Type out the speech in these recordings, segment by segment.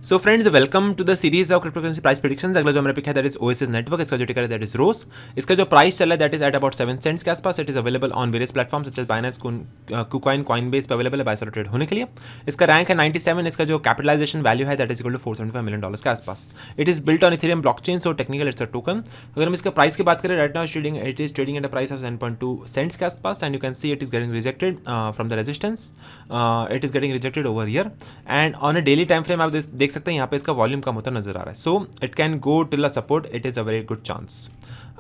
So friends, welcome to the series of cryptocurrency price predictions. अगला जो हमारा pick है दैट इज ओएसिस नेटवर्क। इसका जो टिकर है दैट इज रोस। इसका जो प्राइस चल रहा है that is at about 7 cents के आसपास। It is available on various platforms such as Binance, KuCoin, Coinbase पे अवेलेबल है बाय सेल ट्रेड होने के लिए। इसका रैंक है 97। इसका जो कैपिटलाइजेशन वैल्यू है that is equal to $475 million के आसपास। It is built on Ethereum blockchain, so technical it's a token. अगर हम इसका प्राइस की बात करें, right now it is trading at a price of 7.2 cents के आसपास and you can see it is getting rejected from the resistance. It is getting rejected over here and on a daily time frame आप देख सकते हैं यहाँ पे इसका volume कम होता नजर आ रहा है। So it can go till a support, it is a very good chance.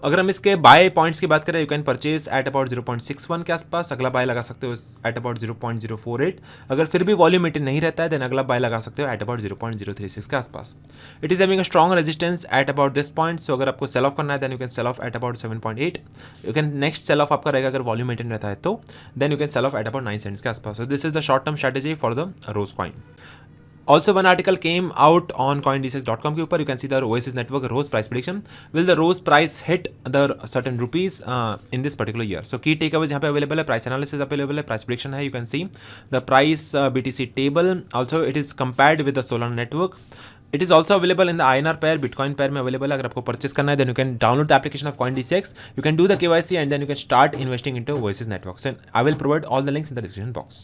अगर हम इसके बाय पॉइंट्स की बात करें, you can purchase at about 0.61 के आसपास। अगला बाय लगा सकते हो एट अबाउट 0.048। अगर फिर भी वॉल्यूम मेंटेन नहीं रहता है देन अगला बाय लगा सकते हो एट अबाउट 0.036 के आसपास। It is having a strong resistance at about this point, so अगर आपको सेल ऑफ करना है then you can sell off at about 7.8। You can next sell off आपका रहेगा अगर वॉल्यूम मेंटेन रहता है तो then you can sell off at about 9 cents के आसपास। So this is the short term strategy for the Rose coin. Also, one article came out on CoinDCX.com के ऊपर. You can see the Oasis Network Rose price prediction. Will the Rose price hit the certain rupees in this particular year? So key takeaways यहाँ पे available है, price analysis available है, price prediction है. You can see the price BTC table. Also, it is compared with the Solana network. It is also available in the INR pair, Bitcoin pair में available है. अगर आपको purchase करना है then you can download the application of CoinDCX. You can do the KYC and then you can start investing into Oasis Network. So I will provide all the links in the description box.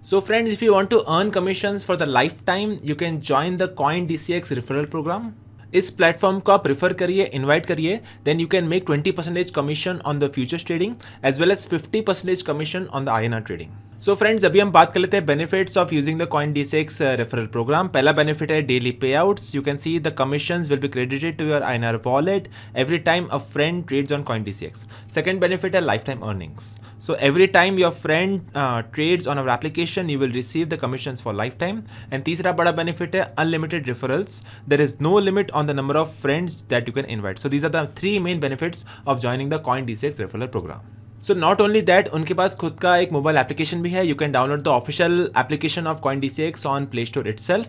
So friends, if you want to earn commissions for the lifetime, you can join the CoinDCX referral program. इस platform को आप prefer करिए, invite करिए, then you can make 20% commission on the futures trading as well as 50% commission on the INR trading. So friends, अभी हम बात कर लेते हैं benefits of using the CoinDCX referral program. पहला बेनिफिट है daily payouts. You can see the commissions will be credited to your INR wallet every time a friend trades on CoinDCX. Second benefit है life time earnings. So every time your friend trades on our application, you will receive the commissions for lifetime. And तीसरा बड़ा benefit है unlimited referrals. There is no limit on the number of friends that you can invite. So these are the three main benefits of joining the CoinDCX referral program. So not only that, उनके पास खुद का एक mobile application भी है. You can download the official application of CoinDCX on play store itself.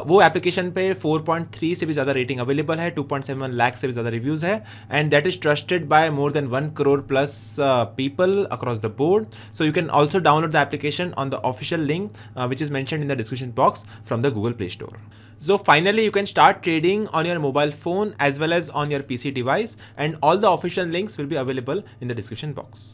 वो application पे 4.3 से भी ज़्यादा रेटिंग अवेलेबल है, 2.7 लाख से भी ज़्यादा रिव्यूज़ है and that is trusted bye more than 1 crore plus people across the board. So you can also download the application on the official link which is mentioned in the description box from the Google play store. So finally, you can start trading on your mobile phone as well as on your PC device, and all the official links will be available in the description box.